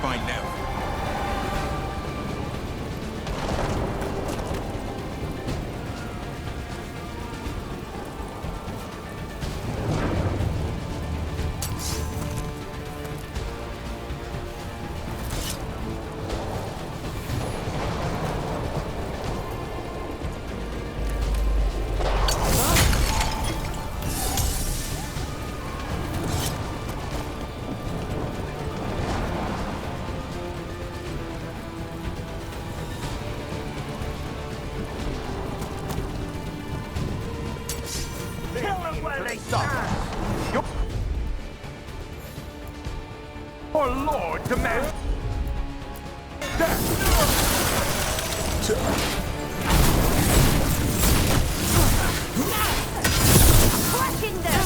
find them. Our Lord demands death! Crushing them!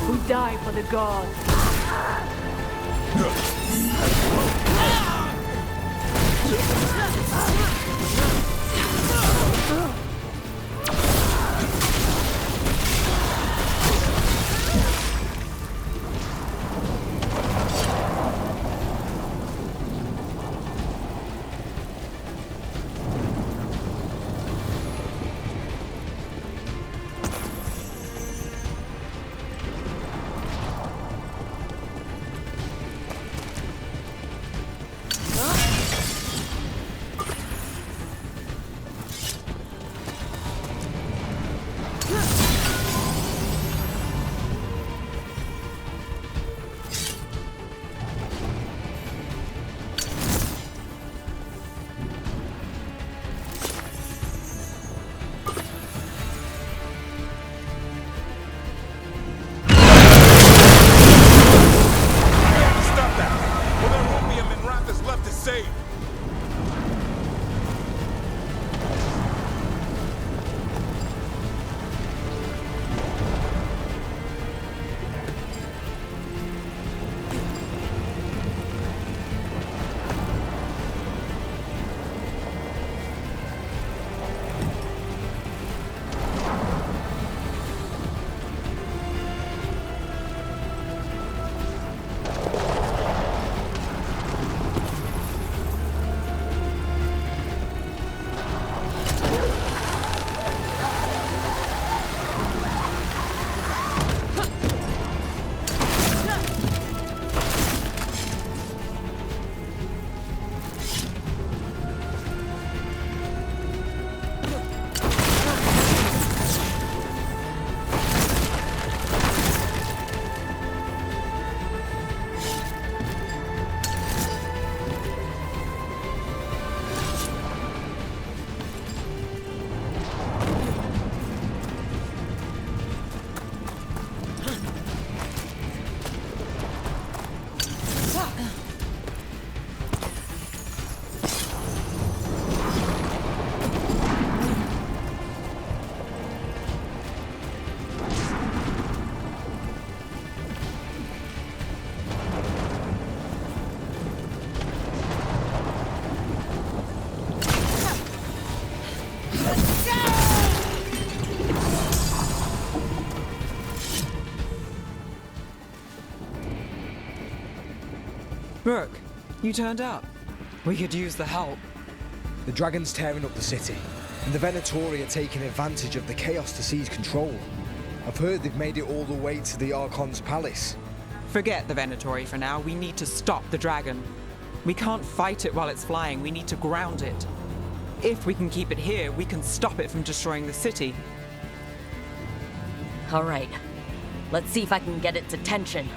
We die for the gods. Rook, you turned up. We could use the help. The dragon's tearing up the city, and the Venatori are taking advantage of the chaos to seize control. I've heard they've made it all the way to the Archon's palace. Forget the Venatori for now. We need to stop the dragon. We can't fight it while it's flying. We need to ground it. If we can keep it here, we can stop it from destroying the city. All right. Let's see if I can get its attention.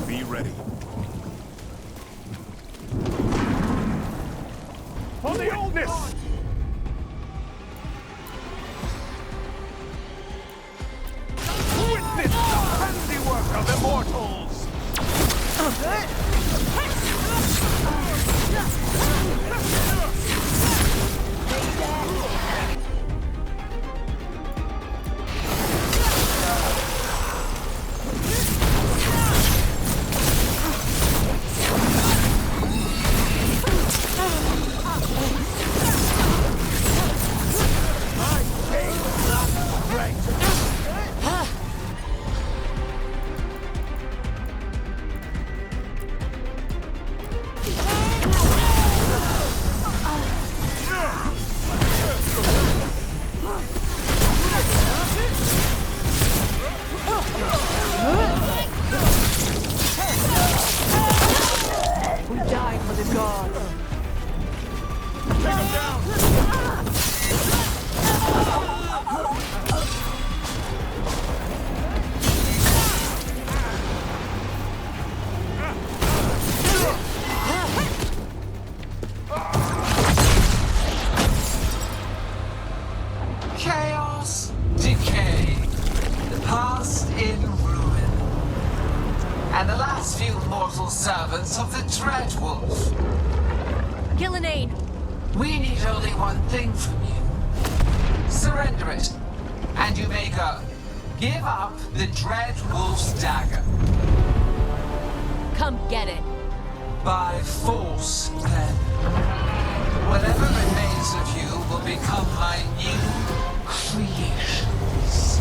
Be ready. For the oldness! Witness the handiwork of immortals! We die for the gods. Chaos, decay, the past in ruin, and the last few mortal servants of the Dreadwolf. Ghilan'nain! We need only one thing from you. Surrender it, and you may go. Give up the Dreadwolf's dagger. Come get it. By force, then. Whatever remains of you will become my new creations.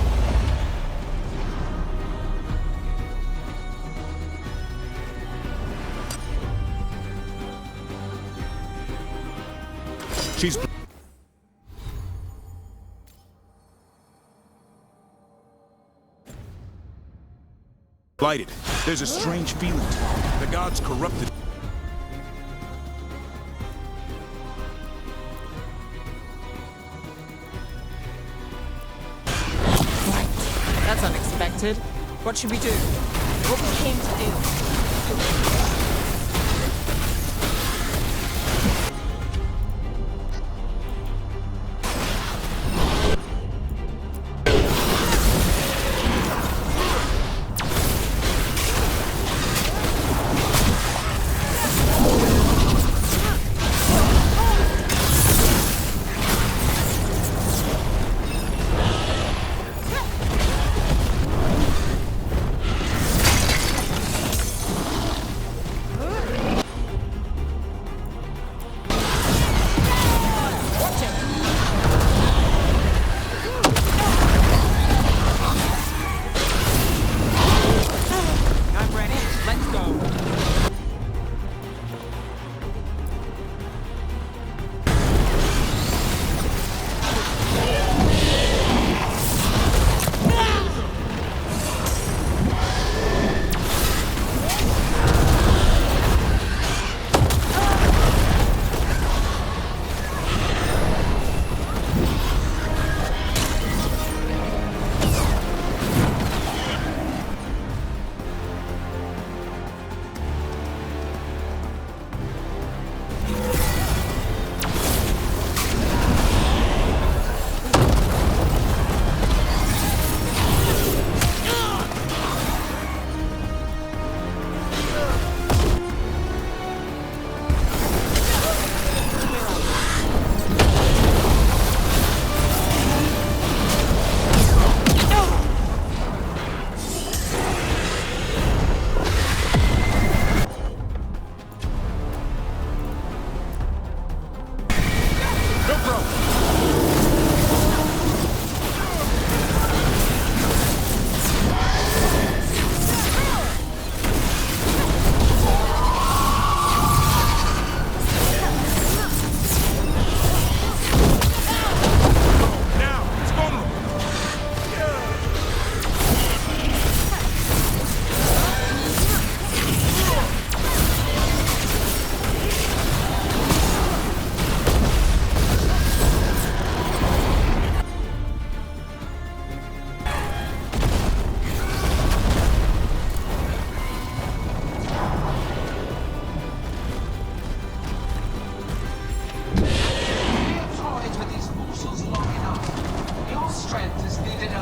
She's... Blighted. There's a strange feeling to it. The gods corrupted. That's unexpected. What should we do? What we came to do.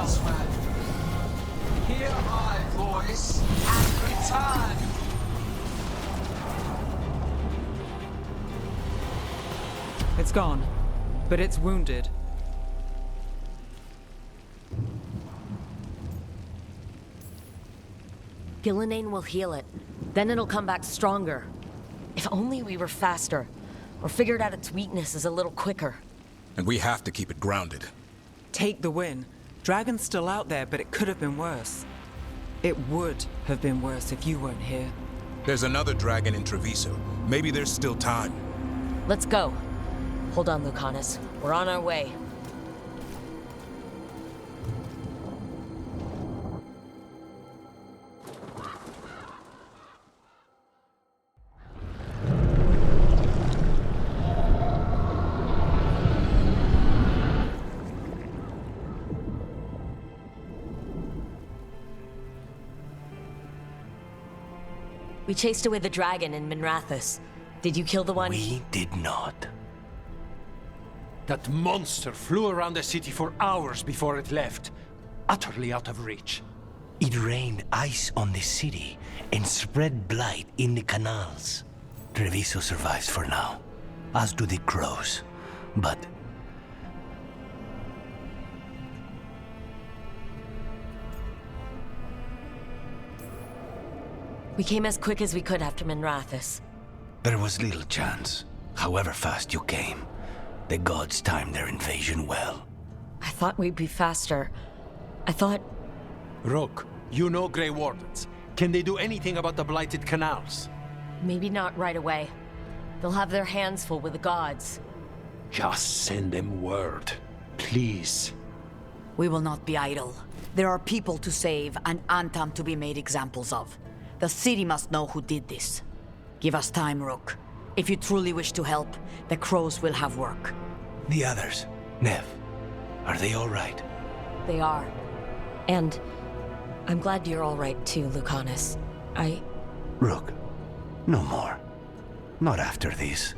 elsewhere. Hear my voice and return. It's gone, but it's wounded. Ghilan'nain will heal it. Then it'll come back stronger. If only we were faster, or figured out its weaknesses a little quicker. And we have to keep it grounded. Take the win. Dragon's still out there, but it could have been worse. It would have been worse if you weren't here. There's another dragon in Treviso. Maybe there's still time. Let's go. Hold on, Lucanus. We're on our way. We chased away the dragon in Minrathous. Did you kill the one? We did not. That monster flew around the city for hours before it left, utterly out of reach. It rained ice on the city and spread blight in the canals. Treviso survives for now, as do the crows. But we came as quick as we could after Minrathous. there was little chance. However fast you came, the gods timed their invasion well. I thought we'd be faster. I thought... Rook, you know Grey Wardens. Can they do anything about the blighted canals? maybe not right away. They'll have their hands full with the gods. Just send them word, please. We will not be idle. There are people to save and Antam to be made examples of. The city must know who did this. Give us time, Rook. If you truly wish to help, the crows will have work. The others, Nev, are they all right? They are. And I'm glad you're all right too, Lucanus. Rook, no more. Not after this.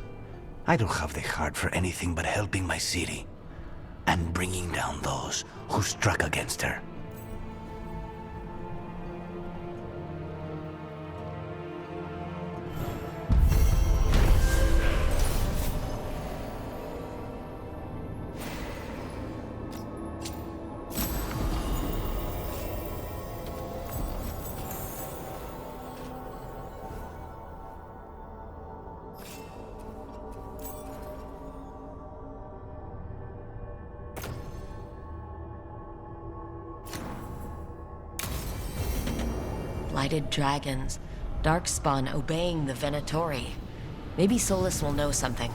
I don't have the heart for anything but helping my city. And bringing down those who struck against her. Blighted dragons, darkspawn obeying the Venatori. Maybe Solus will know something.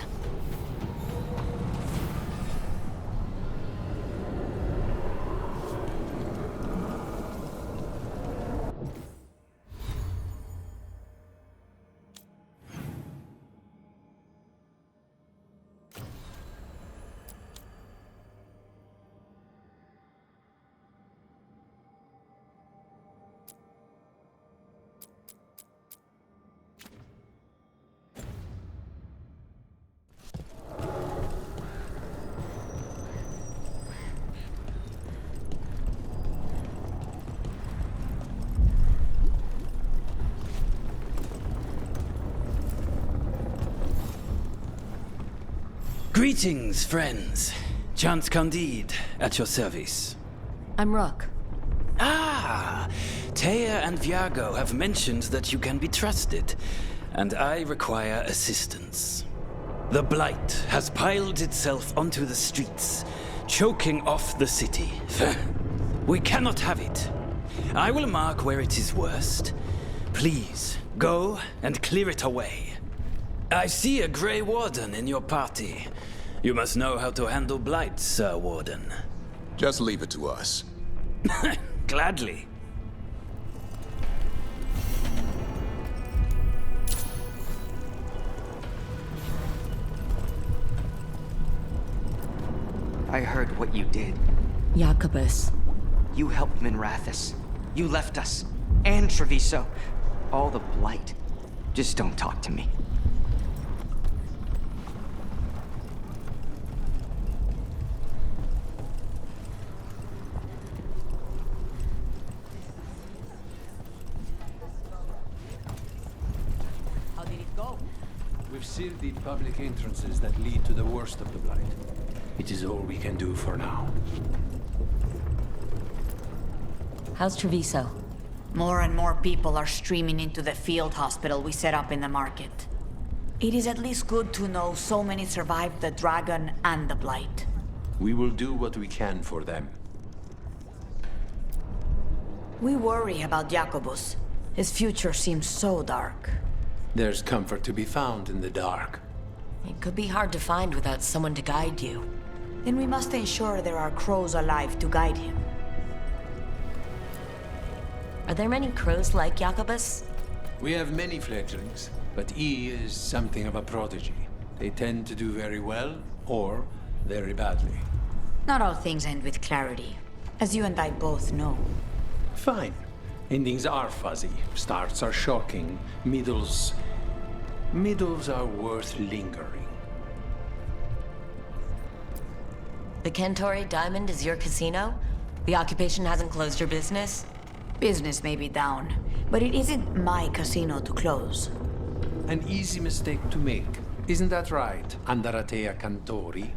Greetings, friends. Chance Candide, at your service. I'm Rook. Ah! Taya and Viago have mentioned that you can be trusted, and I require assistance. The Blight has piled itself onto the streets, choking off the city. We cannot have it. I will mark where it is worst. Please, go and clear it away. I see a Grey Warden in your party. You must know how to handle blight, Sir Warden. Just leave it to us. Gladly. I heard what you did. Jacobus. You helped Minrathous. You left us. And Treviso. All the blight. Just don't talk to me. seal the public entrances that lead to the worst of the Blight. It is all we can do for now. How's Treviso? More and more people are streaming into the field hospital we set up in the market. It is at least good to know so many survived the dragon and the Blight. We will do what we can for them. We worry about Jacobus. His future seems so dark. There's comfort to be found in the dark. It could be hard to find without someone to guide you. Then we must ensure there are crows alive to guide him. Are there many crows like Jacobus? We have many fledglings, but he is something of a prodigy. They tend to do very well, or very badly. Not all things end with clarity, as you and I both know. Fine. Endings are fuzzy. Starts are shocking. Middles are worth lingering. The Kentori Diamond is your casino? The occupation hasn't closed your business? Business may be down, but it isn't my casino to close. An easy mistake to make. Isn't that right, Andaratea Cantori?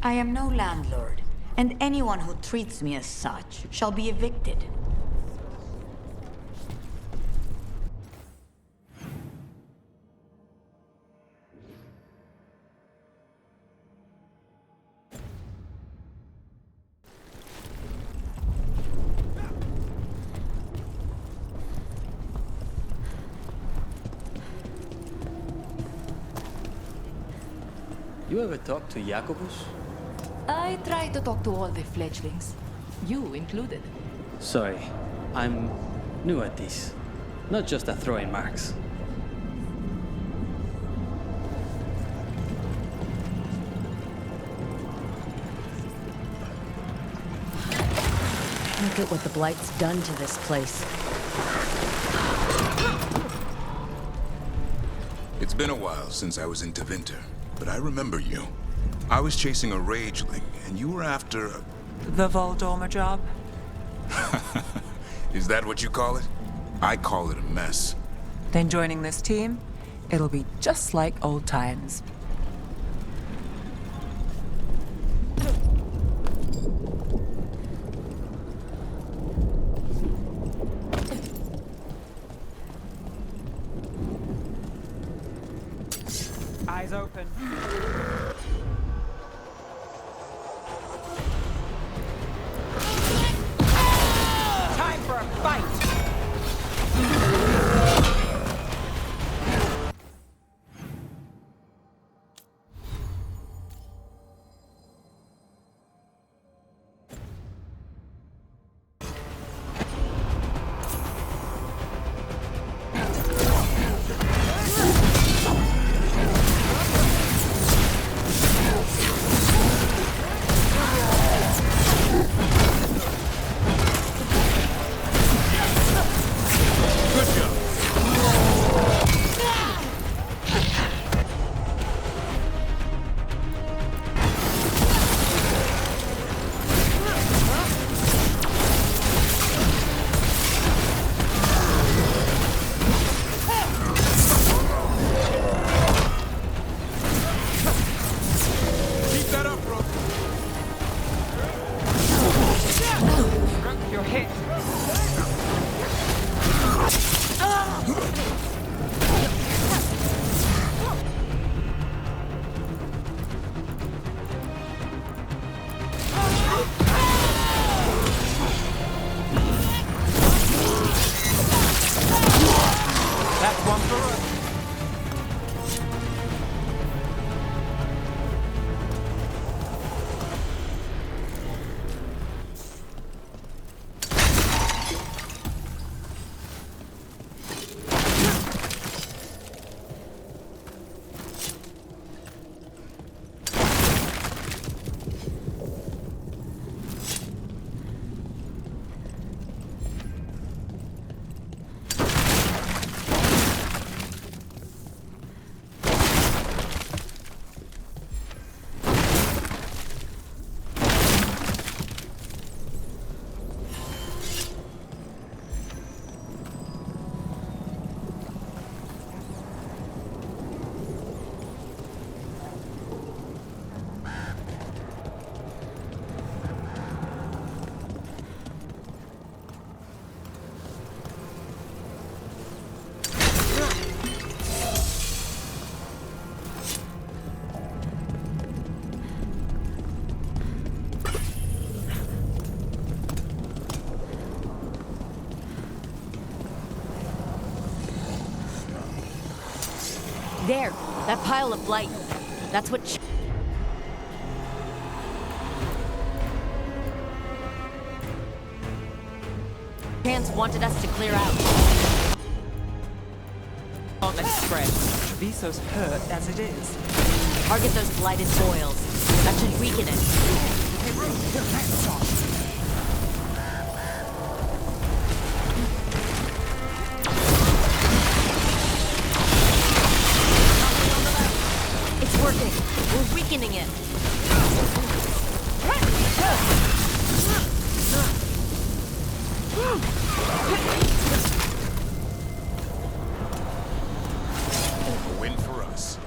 I am no landlord, and anyone who treats me as such shall be evicted. You ever talked to Jacobus? I try to talk to all the fledglings. You included. Sorry, I'm new at this. Not just at throwing marks. Look at what the Blight's done to this place. It's been a while since I was in Tevinter, but I remember you. I was chasing a rageling, and you were after a... The Voldorma job? Is that what you call it? I call it a mess. Then joining this team, it'll be just like old times. Eyes open. Time for a fight! There, that pile of blight. That's what Chance wanted us to clear out. Don't let it spread. Treviso's hurt as it is. Target those blighted soils. That should weaken it. Hey, Rook, get the tanks off! It's working. We're weakening it. A win for us.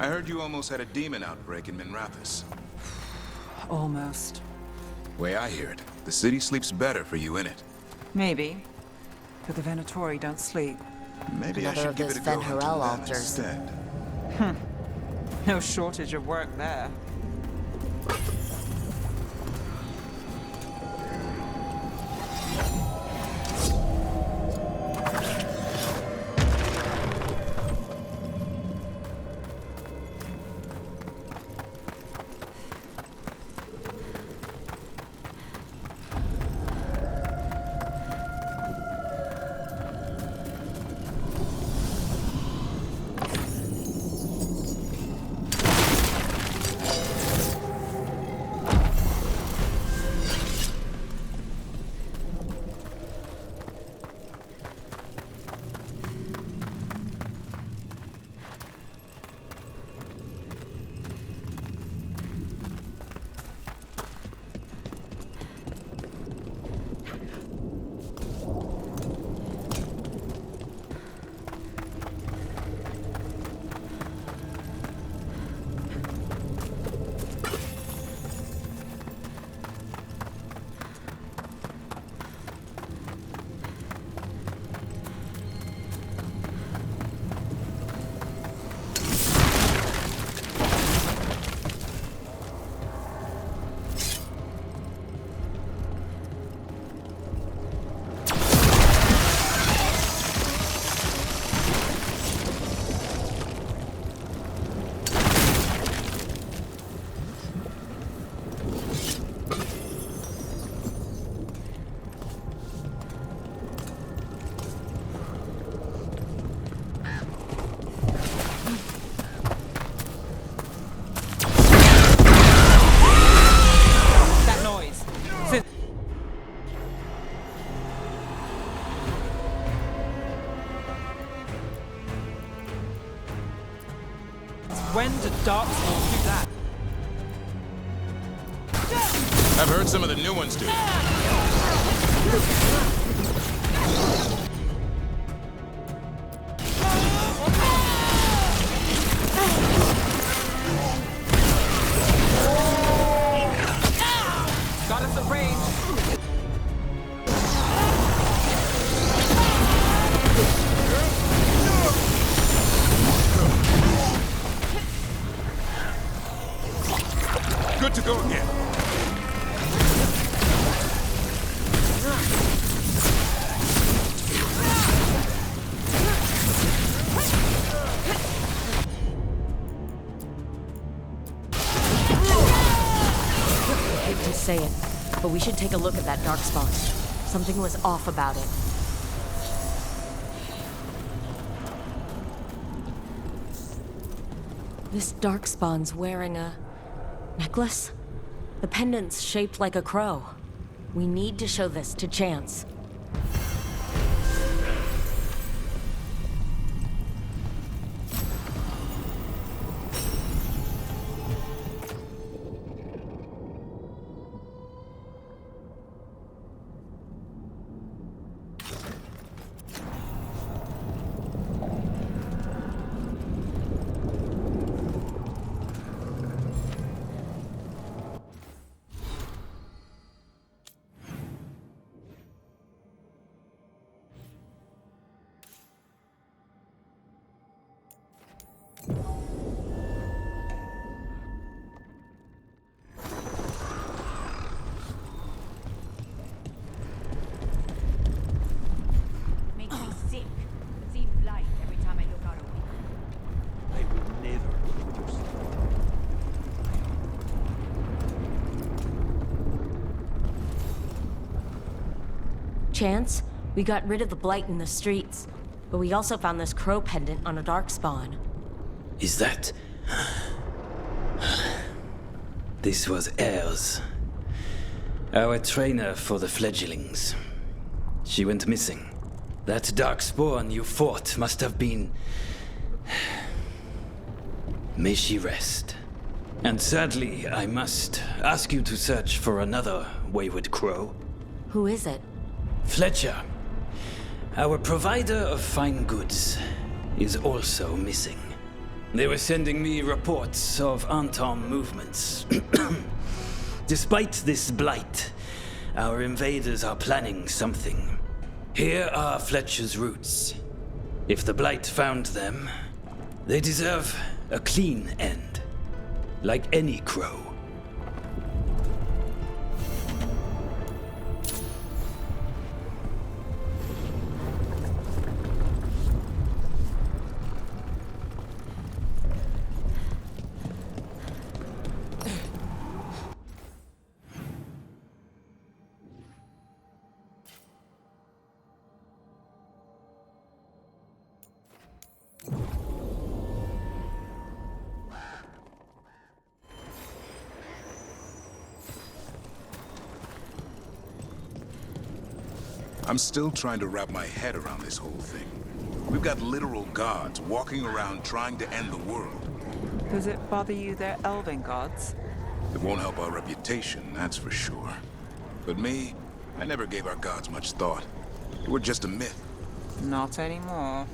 I heard you almost had a demon outbreak in Minrathous. Almost. Way I hear it, the city sleeps better for you in it. Maybe. But the Venatori don't sleep. Maybe I Another should of give those it a go Fen hunting Harel them altars. instead. No shortage of work there. When did Darkspawn do that? I've heard some of the new ones do. Got us some range. Good to go again. I hate to say it, but we should take a look at that dark spot. Something was off about it. This darkspawn's wearing a necklace? The pendant's shaped like a crow. We need to show this to Chance. Makes me sick. See blight every time I look out a window. I will never leave your side. Chance, we got rid of the blight in the streets, but we also found this crow pendant on a darkspawn. Is that... This was Ayres, our trainer for the fledglings. She went missing. That darkspawn you fought must have been... May she rest. And sadly, I must ask you to search for another wayward crow. Who is it? Fletcher, our provider of fine goods, is also missing. They were sending me reports of Anton movements. Despite this blight, our invaders are planning something. Here are Fletcher's roots. If the blight found them, they deserve a clean end, like any crow. I'm still trying to wrap my head around this whole thing. We've got literal gods walking around trying to end the world. Does it bother you they're elven gods? It won't help our reputation, that's for sure. But me, I never gave our gods much thought. They were just a myth. Not anymore.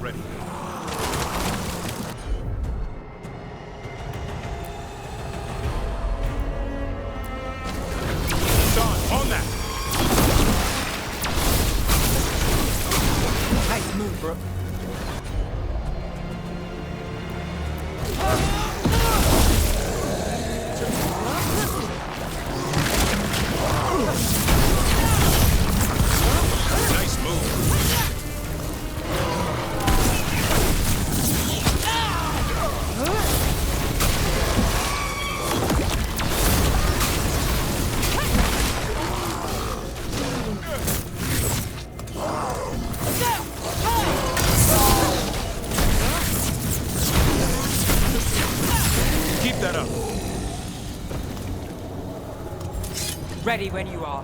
ready. On that! Nice move, Rook. Nice move. Keep that up. Ready when you are.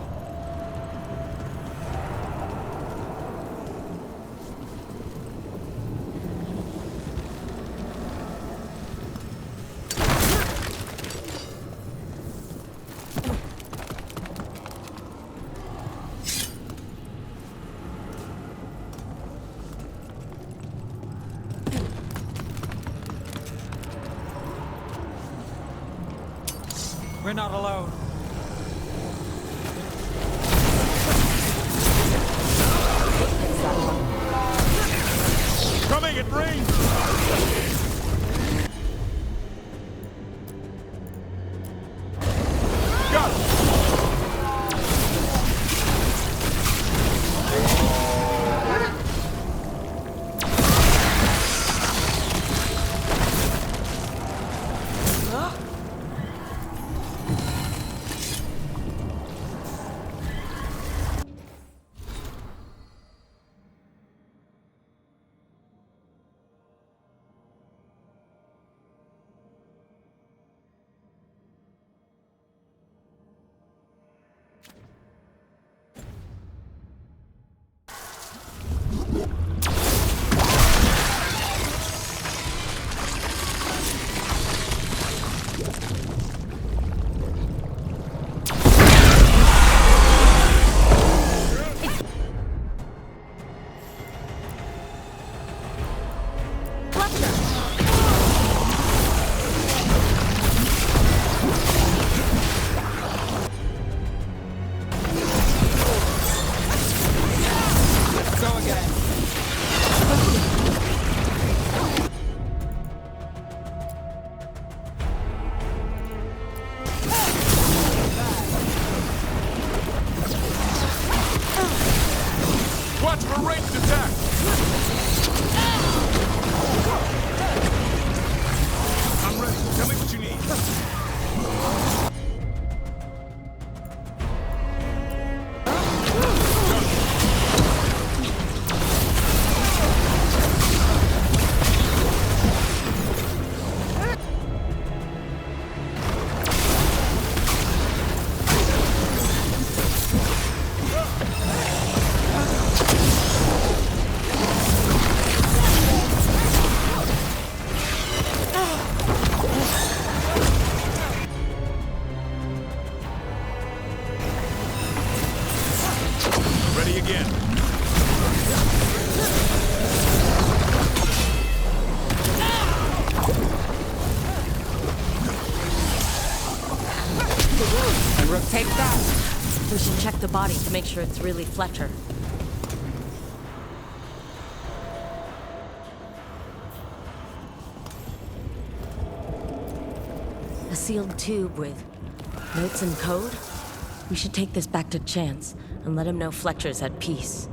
We're not alone. Coming at range! Got it! Watch for ranged attack! I'm ready. Tell me what you need. Ready again. And Rook, take that. We should check the body to make sure it's really Fletcher. A sealed tube with notes and code? We should take this back to Chance and let him know Fletcher's at peace.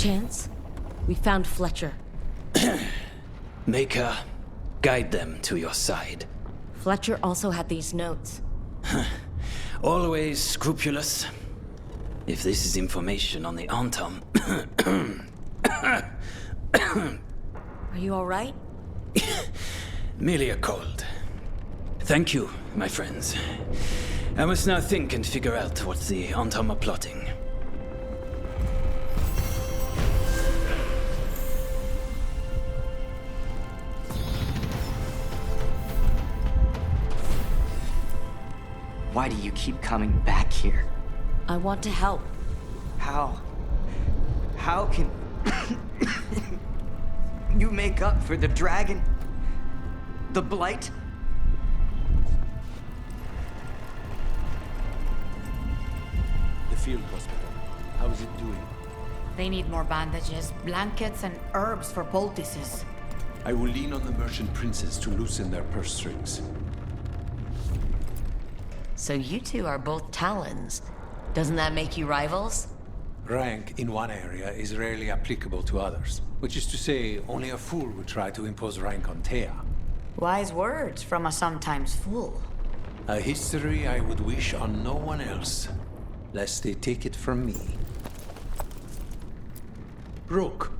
chance? We found Fletcher. Maker, guide them to your side. Fletcher also had these notes. Always scrupulous. If this is information on the Antam... Are you alright? Merely a cold. Thank you, my friends. I must now think and figure out what the Antam are plotting. Why do you keep coming back here? I want to help. How? How can you make up for the dragon? The Blight? The field hospital. How is it doing? They need more bandages, blankets, and herbs for poultices. I will lean on the merchant princes to loosen their purse strings. So you two are both Talons. Doesn't that make you rivals? Rank in one area is rarely applicable to others, which is to say, only a fool would try to impose rank on Thea. Wise words from a sometimes fool. A history I would wish on no one else, lest they take it from me. Rook.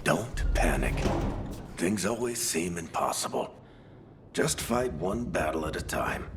Don't panic. Things always seem impossible. Just fight one battle at a time.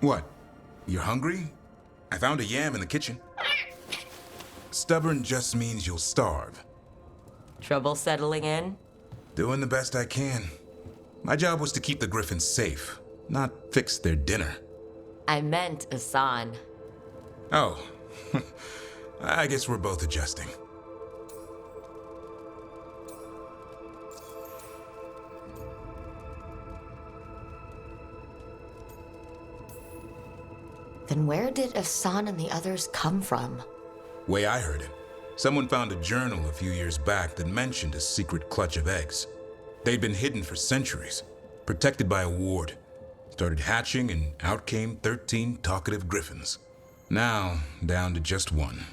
What? You're hungry? I found a yam in the kitchen. Stubborn just means you'll starve. Trouble settling in? Doing the best I can. My job was to keep the Griffins safe, not fix their dinner. I meant Asan. Oh. I guess we're both adjusting. Then where did Asan and the others come from? Way I heard it, someone found a journal a few years back that mentioned a secret clutch of eggs. They'd been hidden for centuries, protected by a ward. Started hatching and out came 13 talkative griffins. Now, down to just one.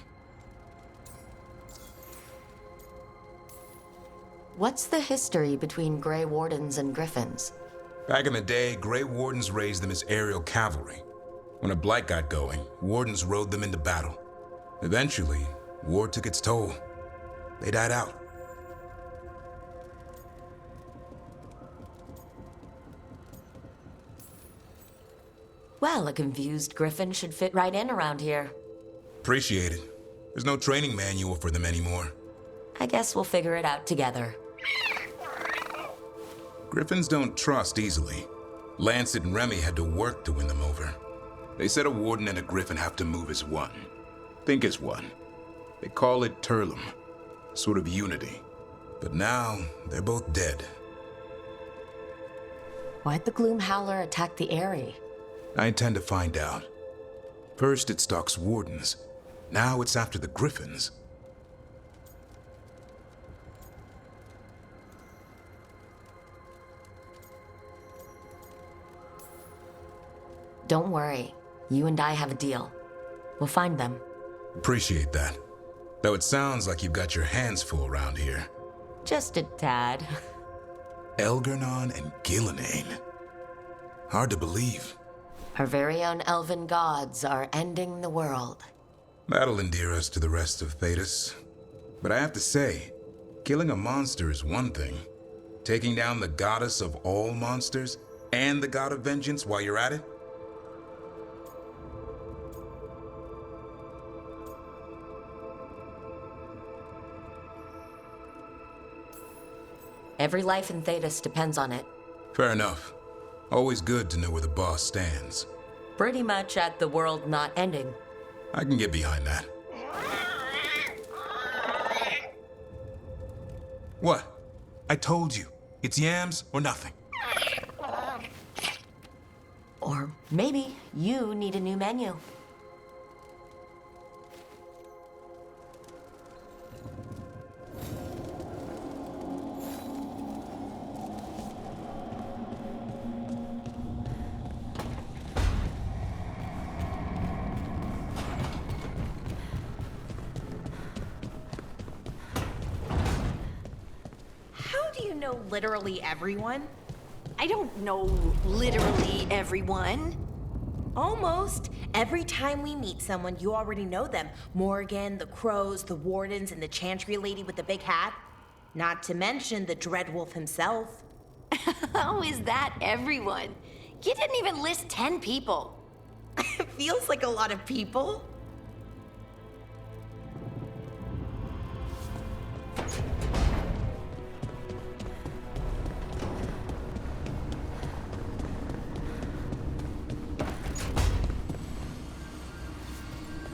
What's the history between Grey Wardens and Griffins? Back in the day, Grey Wardens raised them as aerial cavalry. When a blight got going, Wardens rode them into battle. Eventually, war took its toll. They died out. Well, a confused griffin should fit right in around here. Appreciate it. There's no training manual for them anymore. I guess we'll figure it out together. Griffins don't trust easily. Lancet and Remy had to work to win them over. They said a warden and a griffin have to move as one. Think as one. They call it Turlum, sort of unity. But now, they're both dead. Why'd the Gloom Howler attack the Eyrie? I intend to find out. First it stalks wardens. Now it's after the Griffins. Don't worry. You and I have a deal. We'll find them. Appreciate that. Though it sounds like you've got your hands full around here. Just a tad. Elgar'nan and Ghilan'nain. Hard to believe. Our very own elven gods are ending the world. That'll endear us to the rest of Thedas. But I have to say, killing a monster is one thing. Taking down the goddess of all monsters and the god of vengeance while you're at it? Every life in Thedas depends on it. Fair enough. Always good to know where the boss stands. Pretty much at the world not ending. I can get behind that. What? I told you. It's yams or nothing. Or maybe you need a new menu. Know literally everyone? I don't know literally everyone. Almost. Every time we meet someone, you already know them. Morgan, the Crows, the Wardens, and the Chantry lady with the big hat. Not to mention the Dreadwolf himself. How is that everyone? You didn't even list 10 people. It feels like a lot of people.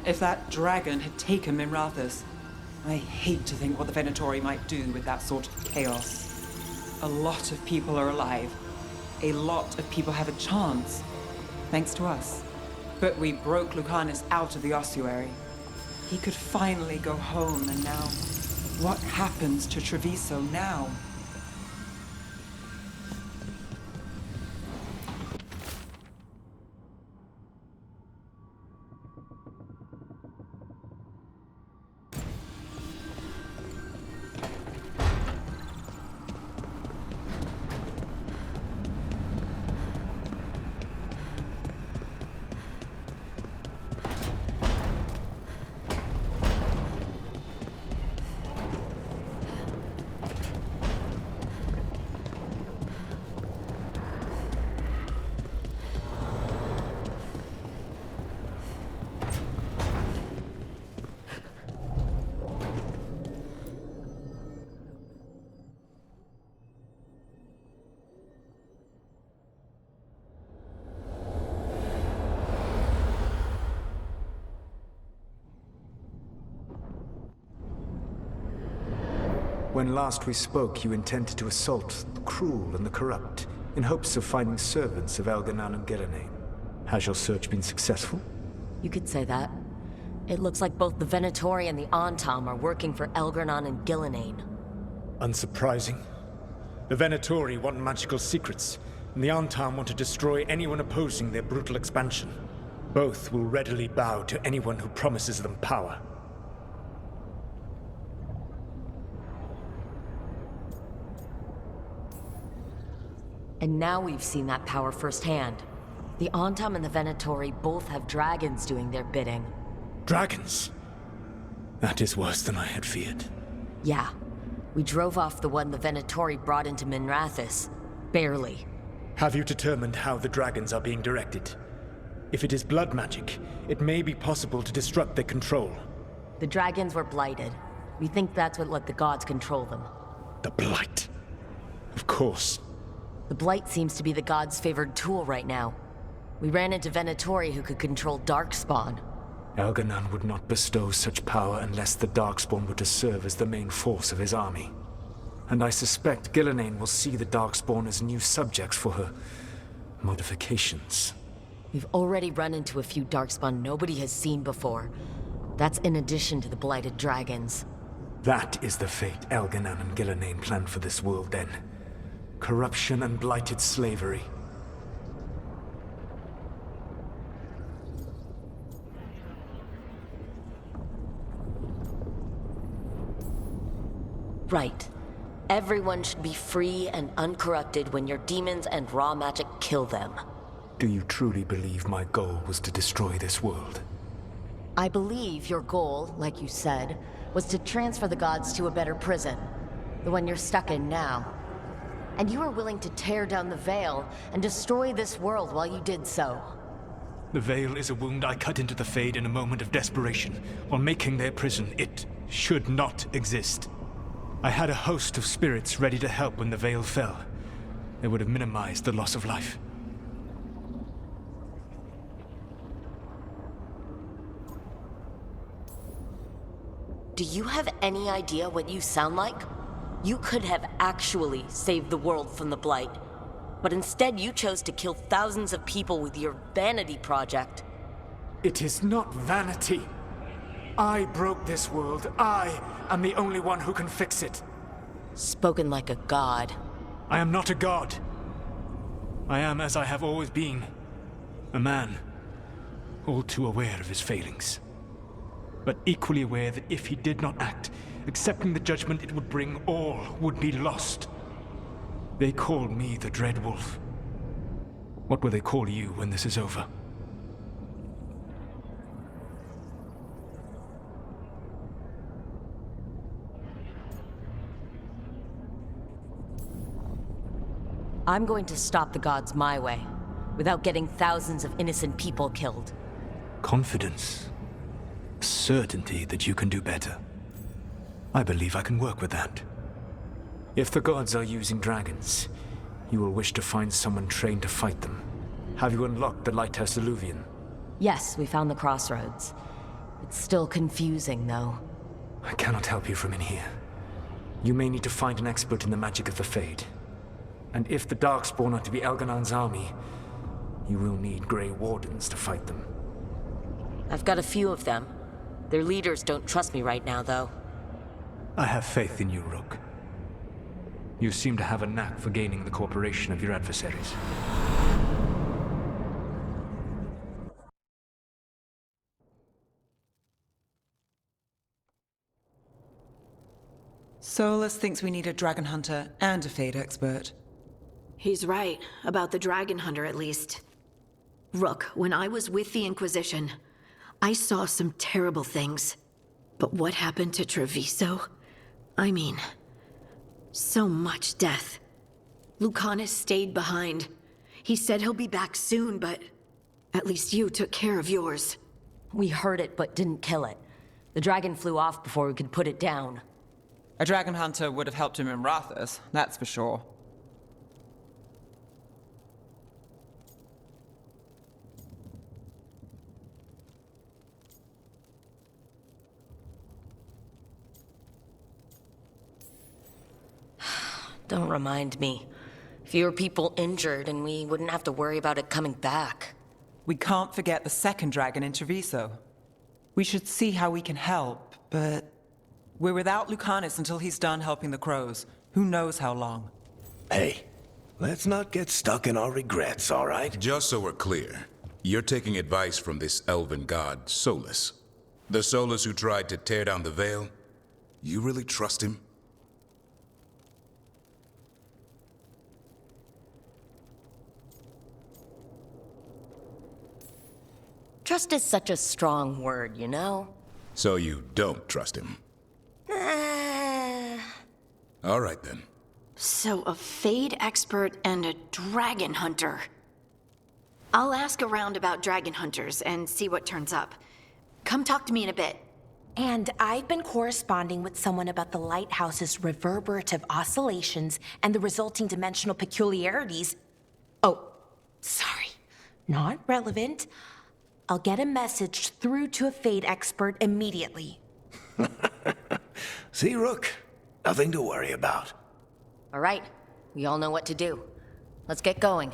If that dragon had taken Minrathous, I hate to think what the Venatori might do with that sort of chaos. A lot of people are alive. A lot of people have a chance, thanks to us. But we broke Lucanus out of the ossuary. He could finally go home, and now, what happens to Treviso now? When last we spoke, you intended to assault the cruel and the corrupt, in hopes of finding servants of Elgar'nan and Ghilan'nain. Has your search been successful? You could say that. It looks like both the Venatori and the Antam are working for Elgar'nan and Ghilan'nain. Unsurprising. The Venatori want magical secrets, and the Antam want to destroy anyone opposing their brutal expansion. Both will readily bow to anyone who promises them power. And now we've seen that power firsthand. The Antam and the Venatori both have dragons doing their bidding. Dragons? That is worse than I had feared. Yeah. We drove off the one the Venatori brought into Minrathous. Barely. Have you determined how the dragons are being directed? If it is blood magic, it may be possible to disrupt their control. The dragons were blighted. We think that's what let the gods control them. The Blight. Of course. The Blight seems to be the gods' favored tool right now. We ran into Venatori who could control Darkspawn. Elgar'nan would not bestow such power unless the Darkspawn were to serve as the main force of his army. And I suspect Ghilan'nain will see the Darkspawn as new subjects for her modifications. We've already run into a few Darkspawn nobody has seen before. That's in addition to the Blighted dragons. That is the fate Elgar'nan and Ghilan'nain planned for this world then. Corruption and blighted slavery. Right. Everyone should be free and uncorrupted when your demons and raw magic kill them. Do you truly believe my goal was to destroy this world? I believe your goal, like you said, was to transfer the gods to a better prison. The one you're stuck in now. And you were willing to tear down the Veil and destroy this world while you did so. The Veil is a wound I cut into the Fade in a moment of desperation, while making their prison. It should not exist. I had a host of spirits ready to help when the Veil fell. They would have minimized the loss of life. Do you have any idea what you sound like? You could have actually saved the world from the Blight. But instead you chose to kill thousands of people with your vanity project. It is not vanity. I broke this world. I am the only one who can fix it. Spoken like a god. I am not a god. I am as I have always been. A man. All too aware of his failings. But equally aware that if he did not act, accepting the judgment it would bring, all would be lost. They call me the Dread Wolf. What will they call you when this is over? I'm going to stop the gods my way, without getting thousands of innocent people killed. Confidence. Certainty that you can do better. I believe I can work with that. If the gods are using dragons, you will wish to find someone trained to fight them. Have you unlocked the Lighthouse Illuvian? Yes, we found the crossroads. It's still confusing, though. I cannot help you from in here. You may need to find an expert in the magic of the Fade. And if the Darkspawn are to be Elgar'nan's army, you will need Grey Wardens to fight them. I've got a few of them. Their leaders don't trust me right now, though. I have faith in you, Rook. You seem to have a knack for gaining the cooperation of your adversaries. Solus thinks we need a dragon hunter and a Fade expert. He's right, about the dragon hunter at least. Rook, when I was with the Inquisition, I saw some terrible things. But what happened to Treviso? I mean, so much death. Lucanus stayed behind. He said he'll be back soon, but at least you took care of yours. We heard it, but didn't kill it. The dragon flew off before we could put it down. A dragon hunter would have helped him in Minrathous, that's for sure. Don't remind me. Fewer people injured, and we wouldn't have to worry about it coming back. We can't forget the second dragon in Treviso. We should see how we can help, but we're without Lucanus until he's done helping the crows. Who knows how long? Hey, let's not get stuck in our regrets, all right? Just so we're clear, you're taking advice from this elven god, Solus. The Solus who tried to tear down the Veil? You really trust him? Trust is such a strong word, you know? So you don't trust him? All right, then. So a Fade expert and a dragon hunter. I'll ask around about dragon hunters and see what turns up. Come talk to me in a bit. And I've been corresponding with someone about the lighthouse's reverberative oscillations and the resulting dimensional peculiarities. Oh, sorry. Not relevant. I'll get a message through to a Fade expert immediately. See, Rook? Nothing to worry about. All right, we all know what to do. Let's get going.